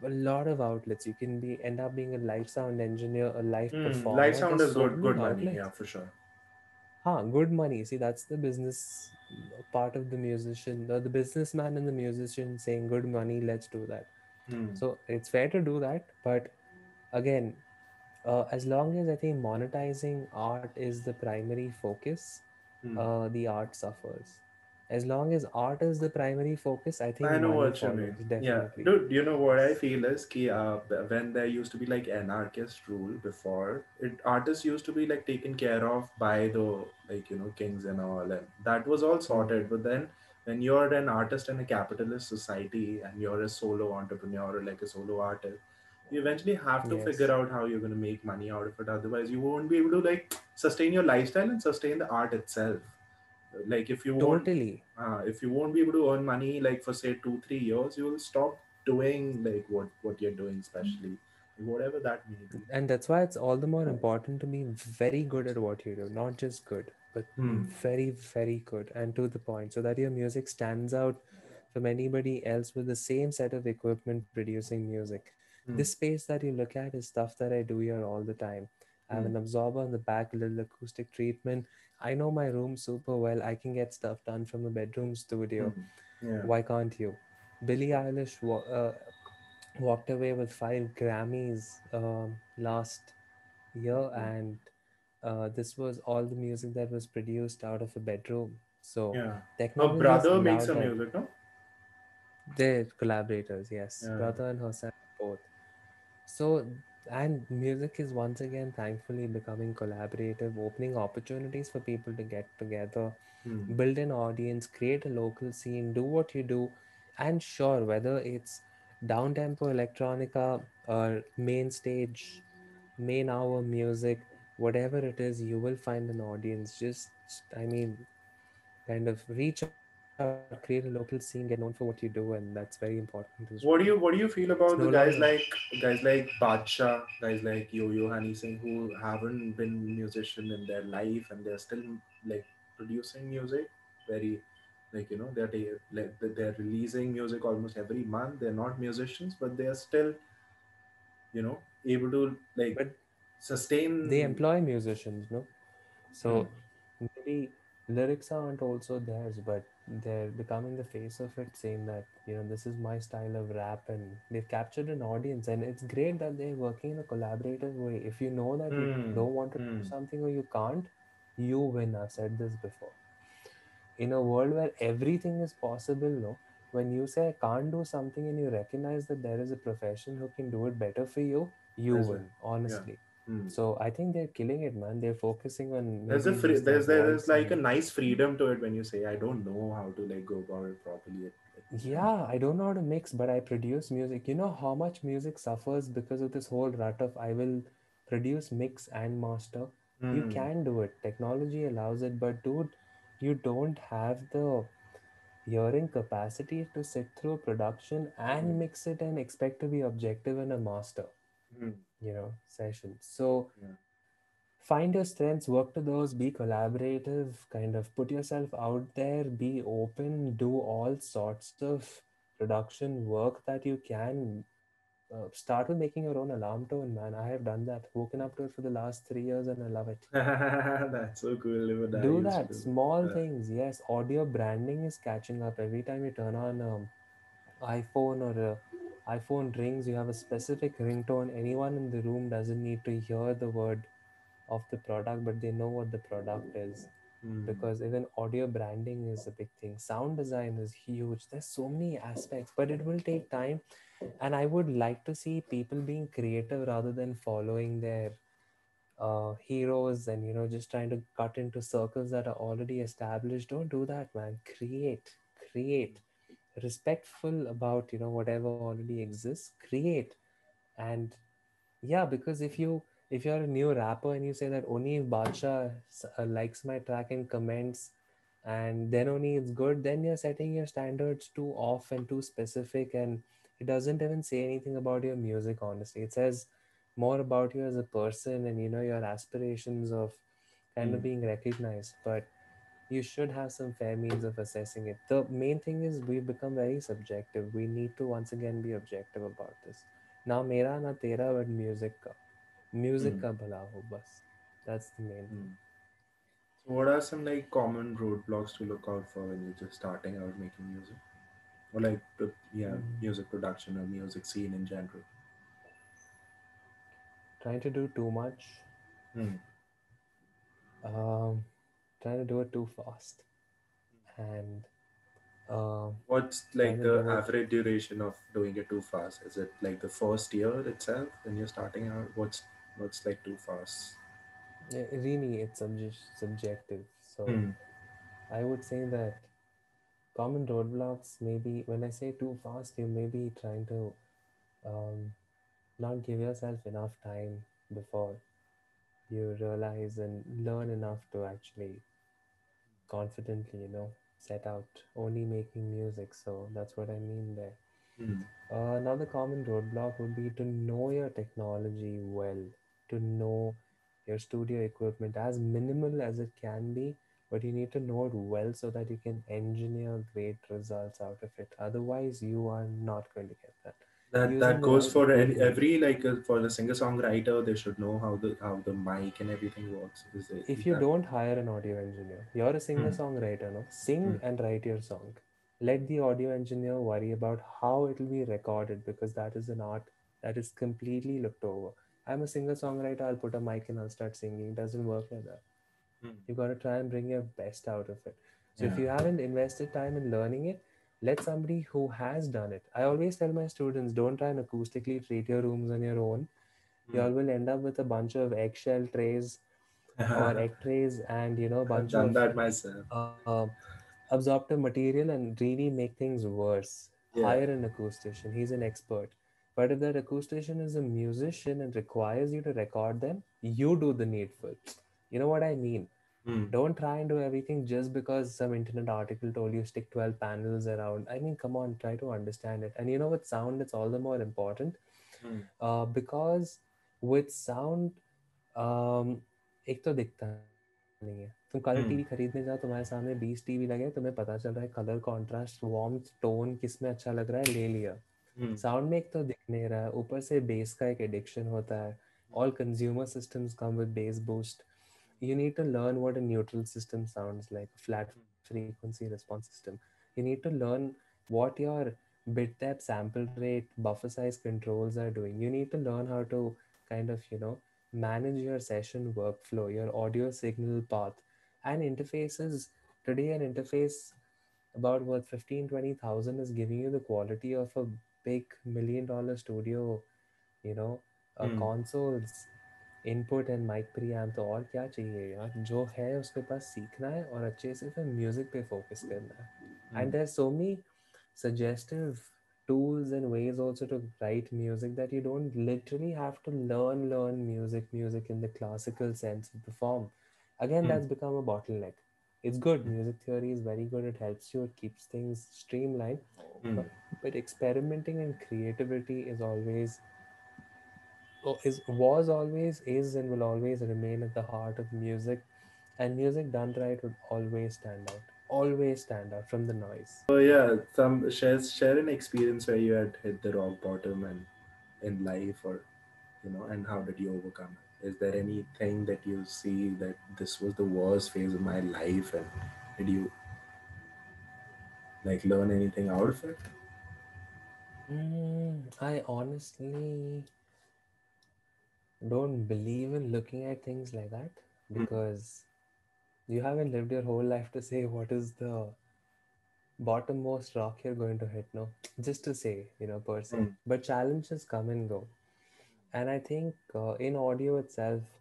a lot of outlets. You can be end up being a live sound engineer, a live Live performer. sound There's is so good. many Good money. Yeah, outlets. for sure. Good money. See, that's the business part of the musician, the businessman and the musician saying good money, let's do that. Hmm. So it's fair to do that, but again, as long as I think monetizing art is the primary focus, Hmm. the art suffers. As long as art is the primary focus, I think I know money what you mean. follows, Yeah, definitely. dude. You know what I Yes. feel is ki, when there used to be like anarchist rule before, artists used to be like taken care of by the kings and all, and that was all Hmm. sorted. But then when you're an artist in a capitalist society and you're a solo entrepreneur or like a solo artist, you eventually have to figure Yes. out how you're going to make money out of it. Otherwise, you won't be able to like sustain your lifestyle and sustain the art itself. Like Totally. if you won't be able to earn money like for say 2 3 years, you will stop doing like what you're doing, especially whatever that may be. And that's why it's all the more important to be very good at what you do. Not just good, but Hmm. very, very good and to the point, so that your music stands out from anybody else with the same set of equipment producing music. This Hmm. space that you look at is stuff that I do here all the time. I have Hmm. an absorber in the back, a little acoustic treatment. I know my room super well. I can get stuff done from a bedroom studio. Hmm. Yeah. Why can't you? Billie Eilish walked away with 5 Grammys last year, and this was all the music that was produced out of a bedroom. So Yeah. Her technology has brother makes allowed some that. music, no? They're collaborators, yes, Yeah. brother and Hossein both. So, and music is once again thankfully becoming collaborative, opening opportunities for people to get together, Hmm. build an audience, create a local scene, do what you do. And sure, whether it's down tempo electronica or main stage, main hour music, whatever it is, you will find an audience. Just, I mean, kind of reach out, create a local scene, get known for what you do, and that's very important as well. What do you feel It's no about the longer. guys like Badsha, guys like Yo-Yo Honey Singh who haven't been musician in their life and they're still like producing music very they're releasing music almost every month. They're not musicians, but they are still able to like But they sustain. employ musicians, no? Hmm. So maybe lyrics aren't also theirs, but they're becoming the face of it, saying that, this is my style of rap, and they've captured an audience. And it's great that they're working in a collaborative way. If you know that you don't Hmm. want to do Hmm. something or you can't, you win. I've said this before. In a world where everything is possible, no, when you say I can't do something and you recognize that there is a profession who can do it better for you, you There's a win, yeah. honestly. Hmm. So I think they're killing it, man. They're focusing on There's a maybe just their there's voice like a and nice freedom to it when you say I don't know how to like go about it properly. yeah, I don't know how to mix, but I produce music. You know how much music suffers because of this whole rut of I will produce, mix, and master? You Hmm. can do it. Technology allows it, but dude, you don't have the hearing capacity to sit through a production Hmm. and mix it and expect to be objective in a master, Hmm. session. So Yeah. find your strengths, work to those, be collaborative, kind of put yourself out there, be open, do all sorts of production work that you can. Start with making your own alarm tone, man. I have done that, woken up to it for the last 3 years, and I love it. That's so cool. Even I Do used to that, do small that. things. Yes, audio branding is catching up. Every time you turn on iPhone or iPhone rings, you have a specific ringtone. Anyone in the room doesn't need to hear the word of the product, but they know what the product is. Hmm. Because even audio branding is a big thing. Sound design is huge. There's so many aspects, but it will take time. And I would like to see people being creative rather than following their heroes and just trying to cut into circles that are already established. Don't do that, man. Create. respectful about, whatever already exists, create. And yeah, because if you're a new rapper and you say that only if Badsha likes my track and comments, and then only it's good, then you're setting your standards too off and too specific, and it doesn't even say anything about your music. Honestly, it says more about you as a person, and your aspirations of kind of Mm. being recognized. But you should have some fair means of assessing it. The main thing is we've become very subjective. We need to once again be objective about this. ना मेरा ना तेरा, but music Mm. का भला हो बस. That's the main thing. Mm. So what are some like common roadblocks to look out for when you're just starting out making music, or like yeah, Mm, music production or music scene in general? trying to do too much, Mm. um, trying to do it too fast, and What's trying like to the do it. average duration of doing it too fast? Is it like the first year itself when you're starting out? What's like too fast? Really, it's subjective. So Hmm. I would say that common roadblocks, maybe when I say too fast, you may be trying to um, not give yourself enough time before you realize and learn enough to actually confidently, set out only making music. So that's what I mean there. Hmm. Another common roadblock would be to know your technology well, to know your studio equipment as minimal as it can be, but you need to know it well so that you can engineer great results out of it. Otherwise, you are not going to get that. That Using the goes right for equipment. every like for the singer songwriter. They should know how the mic and everything works. If Is you that? don't hire an audio engineer, you're a singer Hmm. songwriter, no? Sing Hmm. and write your song. Let the audio engineer worry about how it will be recorded, because that is an art that is completely looked over. I'm a singer songwriter, I'll put a mic and I'll start singing. It doesn't work like that. Hmm. You got to try and bring your best out of it. So if Yeah. you haven't invested time in learning it, let somebody who has done it. I always tell my students, don't try and acoustically treat your rooms on your own. You Hmm. all will end up with a bunch of eggshell trays or egg trays, and a I've bunch done of that myself. absorptive material, and really make things worse. Yeah. Hire an acoustician, he's an expert. But if that acoustician is a musician and requires you to record them, you do the needful. You know what I mean? Hmm. Don't try and do everything just because some internet article told you stick 12 panels around. I mean, come on, try to understand it. And with sound, it's all the more important, Hmm. because with sound, एक तो दिखता नहीं है. तुम colour TV खरीदने जाओ, तुम्हारे सामने 20 टीवी लगे, तुम्हें पता चल रहा है कलर कॉन्ट्रास्ट, वार्मथ, टोन किस में अच्छा लग रहा है, ले लिया. Hmm. साउंड में एक तो दिख नहीं रहा है, ऊपर से बेस का एक एडिक्शन होता है. All consumer systems come with bass boost. You need to learn what a neutral system sounds like, a flat frequency response system. You need to learn what your bit depth, sample rate, buffer size controls are doing. You need to learn how to kind of, manage your session workflow, your audio signal path, and interfaces. Today, an interface about what 15-20,000 is giving you the quality of a big $1 million studio, you know, Hmm. consoles, input and mic preamp. तो और क्या चाहिए यार, जो है उसके पास सीखना है और अच्छे से फिर म्यूजिक पे फोकस करना है. Hmm. And there so many suggestive tools and ways also to write music that you don't literally have to learn music in the classical sense of the form. Again, Hmm. that's become a bottleneck. It's good, music theory is very good, it helps you, it keeps things streamlined, Hmm. but experimenting and creativity is always, is was always, is, and will always remain at the heart of music. And music done right would always stand out from the noise. So yeah, some share an experience where you had hit the rock bottom and in life, or and how did you overcome it? Is there anything that you see that this was the worst phase of my life, and did you like learn anything out of it? I honestly don't believe in looking at things like that, Hmm. because you haven't lived your whole life to say what is the bottommost rock you're going to hit, no? Just to say, per se. Hmm. But challenges come and go. And I think in audio itself,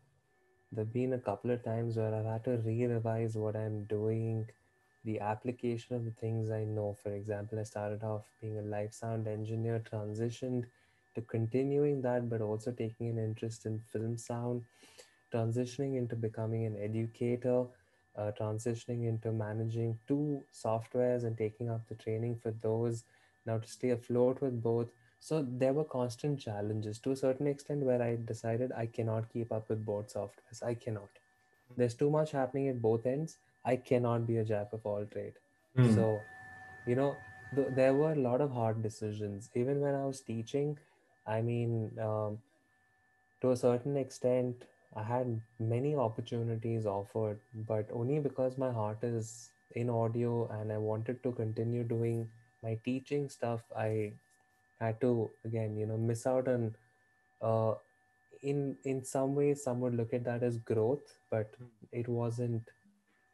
there've been a couple of times where I've had to re-revise what I'm doing, the application of the things I know. For example, I started off being a live sound engineer, transitioned to continuing that, but also taking an interest in film sound, transitioning into becoming an educator, transitioning into managing two softwares and taking up the training for those. Now, to stay afloat with both. So, there were constant challenges to a certain extent where I decided I cannot keep up with both softwares. I cannot. There's too much happening at both ends. I cannot be a jack of all trade. Hmm. So, you know, there were a lot of hard decisions. Even when I was teaching, I mean, to a certain extent, I had many opportunities offered, but only because my heart is in audio and I wanted to continue doing my teaching stuff, I had to, again, miss out on, uh, in some ways, some would look at that as growth, but it wasn't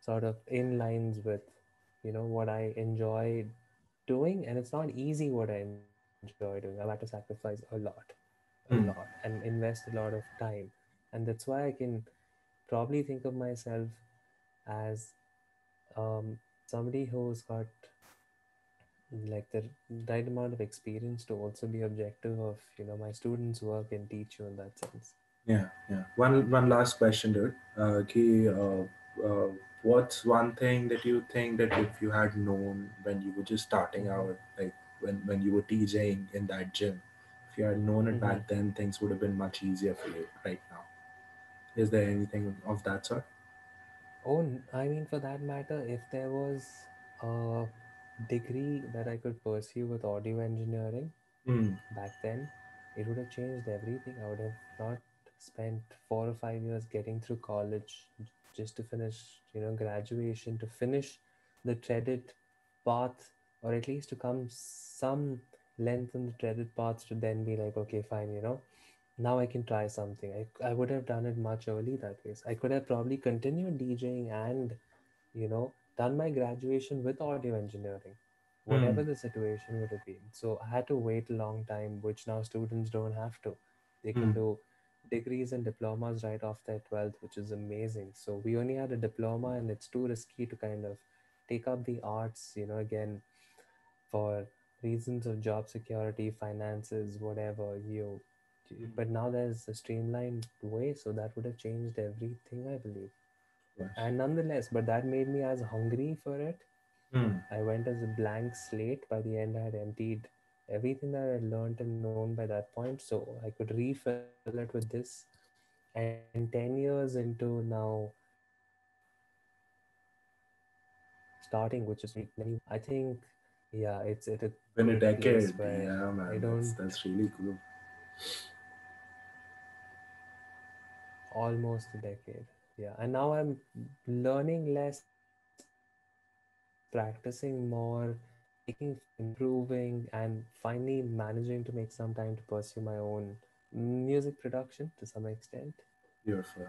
sort of in lines with what I enjoy doing, and it's not easy what I enjoy doing. I've had to sacrifice a lot Hmm. and invest a lot of time, and that's why I can probably think of myself as somebody who's got like the right amount of experience to also be objective of my students work and teach you in that sense. Yeah, yeah. One last question, dude. What's one thing that you think that if you had known when you were just starting Mm-hmm. out, like when you were DJing in that gym, if you had known it Mm-hmm. back then, things would have been much easier for you right now. Is there anything of that sort? Oh, I mean, for that matter, if there was a degree that I could pursue with audio engineering Hmm. back then, it would have changed everything. I would have not spent 4 or 5 years getting through college just to finish, graduation, to finish the treaded path, or at least to come some length in the treaded path to then be like, okay, fine, now I can try something. I would have done it much early that way. I could have probably continued DJing and, done my graduation with audio engineering, Hmm. whatever the situation would have been. So I had to wait a long time, which now students don't have to. They can Hmm. do degrees and diplomas right off their 12th, which is amazing. So we only had a diploma, and it's too risky to kind of take up the arts, again, for reasons of job security, finances, whatever but now there's a streamlined way, so that would have changed everything, I believe. Yes. And nonetheless, but that made me as hungry for it. Hmm. I went as a blank slate. By the end, I had emptied everything that I had learned and known by that point, so I could refill it with this. And 10 years into now starting, which is many, I think, yeah, it's at a great place Been a where decade. I don't, Yeah, man. That's really cool. almost a decade. Yeah, and now I'm learning less, practicing more, taking feedback, improving, and finally managing to make some time to pursue my own music production to some extent. Beautiful.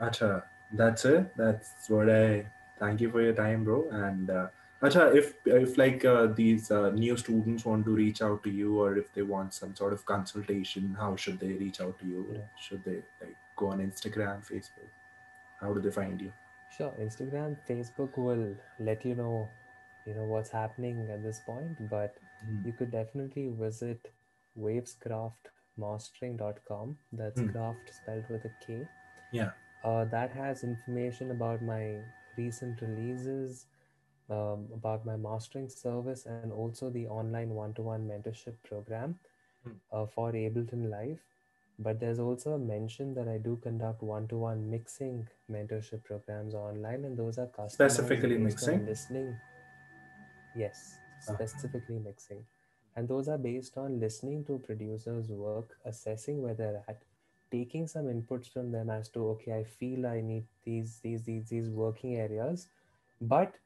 Acha, that's it. That's what I thank you for your time, bro. And Acha, if like these new students want to reach out to you, or if they want some sort of consultation, how should they reach out to you? Right. Should they like go on Instagram, Facebook? How do they find you? Sure, Instagram, Facebook will let what's happening at this point, but Mm. you could definitely visit wavescraftmastering.com. That's Mm. craft spelled with a K. Yeah. That has information about my recent releases, about my mastering service, and also the online one-to-one mentorship program Mm. for Ableton Live. But there's also a mention that I do conduct one-to-one mixing mentorship programs online, and those are customized Specifically based on mixing. listening. Yes, Uh, specifically mixing. And those are based on listening to producers' work, assessing where they're at, taking some inputs from them as to, okay, I feel I need these working areas, but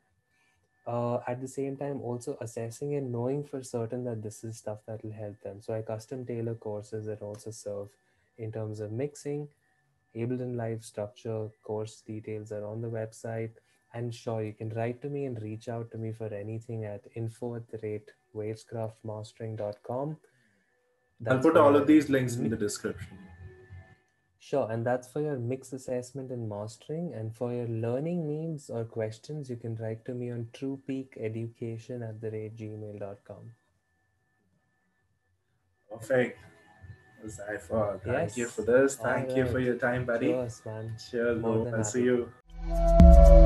at the same time also assessing and knowing for certain that this is stuff that will help them. So I custom tailor courses that also serve in terms of mixing. Ableton Live structure, course details are on the website. And sure, you can write to me and reach out to me for anything at info@wavescraftmastering.com. I'll That's put all of where these links in the description. Sure, and that's for your mix assessment and mastering. And for your learning needs or questions, you can write to me on truepeakeducation@gmail.com. Perfect. Hozaifa, thank you for Yes. this. All Thank you for right. your time, buddy. Cheers, man. Cheers, More bro. than I'll see happy to. you.